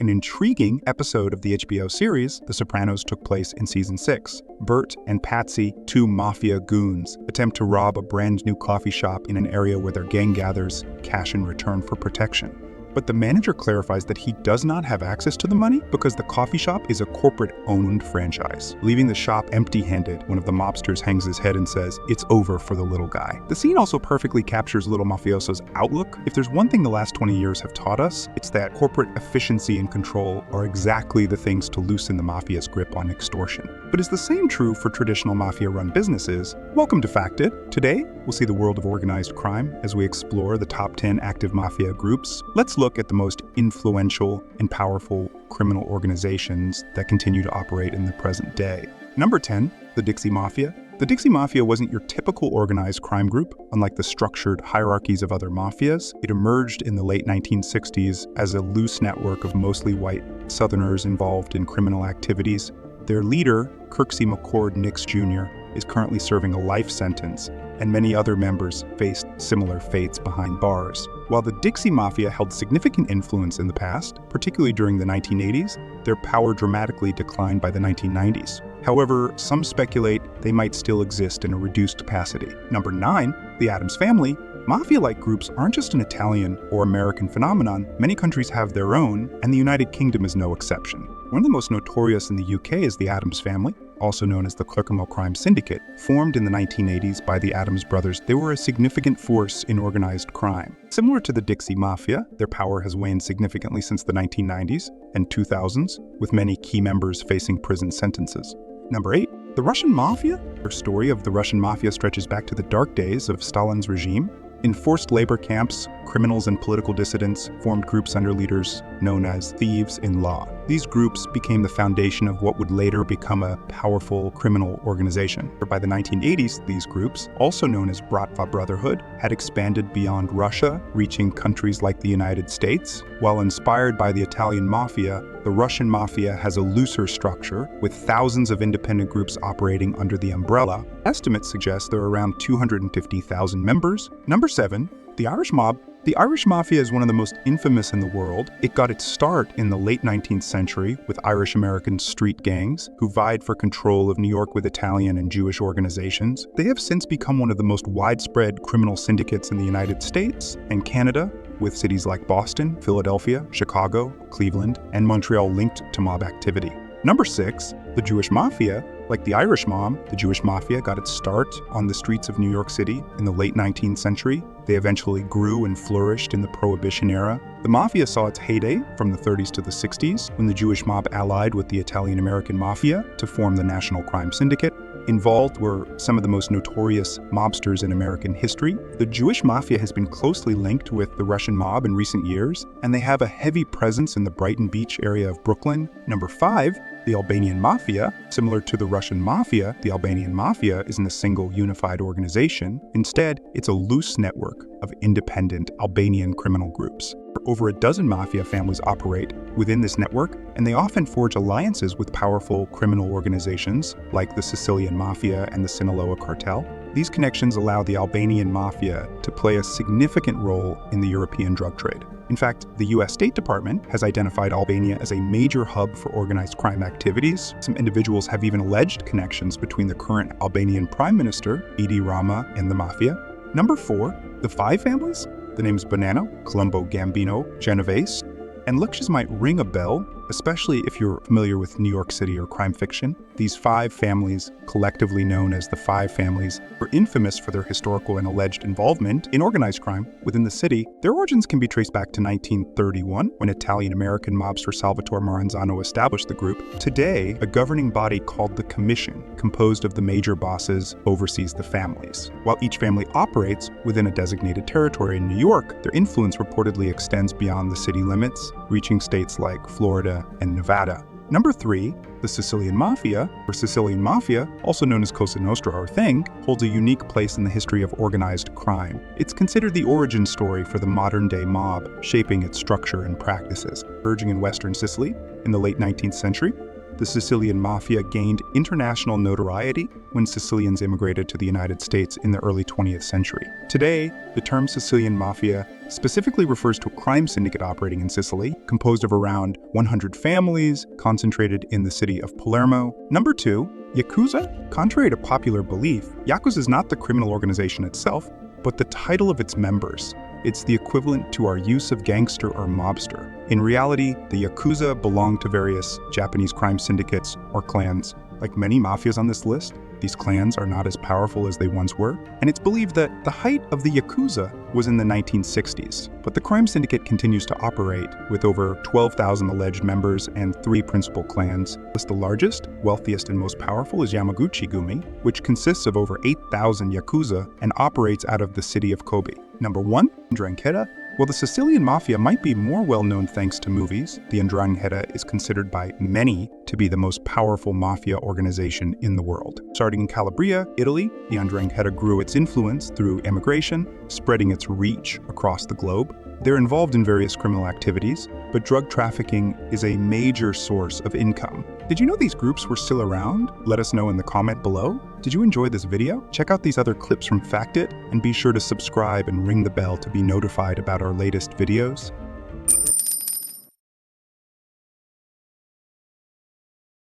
An intriguing episode of the HBO series, The Sopranos, took place in season 6. Bert and Patsy, two mafia goons, attempt to rob a brand new coffee shop in an area where their gang gathers cash in return for protection. But the manager clarifies that he does not have access to the money because the coffee shop is a corporate-owned franchise. Leaving the shop empty-handed, one of the mobsters hangs his head and says, "It's over for the little guy." The scene also perfectly captures Little Mafioso's outlook. If there's one thing the last 20 years have taught us, it's that corporate efficiency and control are exactly the things to loosen the mafia's grip on extortion. But is the same true for traditional mafia-run businesses? Welcome to Fact It. Today, we'll see the world of organized crime as we explore the top 10 active mafia groups. Let's look at the most influential and powerful criminal organizations that continue to operate in the present day. Number 10, the Dixie Mafia. The Dixie Mafia wasn't your typical organized crime group. Unlike the structured hierarchies of other mafias, it emerged in the late 1960s as a loose network of mostly white Southerners involved in criminal activities. Their leader, Kirksey McCord Nix Jr., is currently serving a life sentence, and many other members faced similar fates behind bars. While the Dixie Mafia held significant influence in the past, particularly during the 1980s, their power dramatically declined by the 1990s. However, some speculate they might still exist in a reduced capacity. Number 9, the Addams Family. Mafia-like groups aren't just an Italian or American phenomenon. Many countries have their own, and the United Kingdom is no exception. One of the most notorious in the UK is the Addams Family, also known as the Clerkenwell Crime Syndicate. Formed in the 1980s by the Addams brothers, they were a significant force in organized crime. Similar to the Dixie Mafia, their power has waned significantly since the 1990s and 2000s, with many key members facing prison sentences. Number 8, the Russian Mafia. Their story of the Russian Mafia stretches back to the dark days of Stalin's regime. In forced labor camps, criminals and political dissidents formed groups under leaders known as thieves in law. These groups became the foundation of what would later become a powerful criminal organization. By the 1980s, these groups, also known as Bratva Brotherhood, had expanded beyond Russia, reaching countries like the United States. While inspired by the Italian Mafia, the Russian Mafia has a looser structure, with thousands of independent groups operating under the umbrella. Estimates suggest there are around 250,000 members. Number 7, the Irish Mob. The Irish Mafia is one of the most infamous in the world. It got its start in the late 19th century with Irish-American street gangs who vied for control of New York with Italian and Jewish organizations. They have since become one of the most widespread criminal syndicates in the United States and Canada, with cities like Boston, Philadelphia, Chicago, Cleveland, and Montreal linked to mob activity. Number 6, the Jewish Mafia. Like the Irish Mob, the Jewish Mafia got its start on the streets of New York City in the late 19th century. They eventually grew and flourished in the Prohibition era. The Mafia saw its heyday from the 30s to the 60s, when the Jewish mob allied with the Italian-American Mafia to form the National Crime Syndicate. Involved were some of the most notorious mobsters in American history. The Jewish Mafia has been closely linked with the Russian mob in recent years, and they have a heavy presence in the Brighton Beach area of Brooklyn. Number 5, the Albanian Mafia. Similar to the Russian Mafia, the Albanian Mafia isn't a single unified organization. Instead, it's a loose network of independent Albanian criminal groups. Over a dozen mafia families operate within this network, and they often forge alliances with powerful criminal organizations like the Sicilian Mafia and the Sinaloa Cartel. These connections allow the Albanian Mafia to play a significant role in the European drug trade. In fact, the US State Department has identified Albania as a major hub for organized crime activities. Some individuals have even alleged connections between the current Albanian Prime Minister, Edi Rama, and the Mafia. Number 4, the 5 families. The names Bonanno, Colombo, Gambino, Genovese, and looks might ring a bell, especially if you're familiar with New York City or crime fiction. These 5 families, collectively known as the 5 families, were infamous for their historical and alleged involvement in organized crime within the city. Their origins can be traced back to 1931, when Italian-American mobster Salvatore Maranzano established the group. Today, a governing body called the Commission, composed of the major bosses, oversees the families. While each family operates within a designated territory in New York, their influence reportedly extends beyond the city limits, reaching states like Florida and Nevada. Number 3, the Sicilian Mafia, or Sicilian Mafia, also known as Cosa Nostra or Thing, holds a unique place in the history of organized crime. It's considered the origin story for the modern-day mob, shaping its structure and practices. Emerging in western Sicily in the late 19th century, the Sicilian Mafia gained international notoriety when Sicilians immigrated to the United States in the early 20th century. Today, the term Sicilian Mafia specifically refers to a crime syndicate operating in Sicily, composed of around 100 families concentrated in the city of Palermo. Number 2, Yakuza. Contrary to popular belief, Yakuza is not the criminal organization itself, but the title of its members. It's the equivalent to our use of gangster or mobster. In reality, the Yakuza belong to various Japanese crime syndicates or clans. Like many mafias on this list, these clans are not as powerful as they once were, and it's believed that the height of the Yakuza was in the 1960s. But the crime syndicate continues to operate with over 12,000 alleged members and 3 principal clans. The largest, wealthiest, and most powerful is Yamaguchi-gumi, which consists of over 8,000 Yakuza and operates out of the city of Kobe. Number 1, Ndrangheta. While the Sicilian Mafia might be more well-known thanks to movies, the Ndrangheta is considered by many to be the most powerful mafia organization in the world. Starting in Calabria, Italy, the Ndrangheta grew its influence through immigration, spreading its reach across the globe. They're involved in various criminal activities, but drug trafficking is a major source of income. Did you know these groups were still around? Let us know in the comment below. Did you enjoy this video? Check out these other clips from Fact It, and be sure to subscribe and ring the bell to be notified about our latest videos.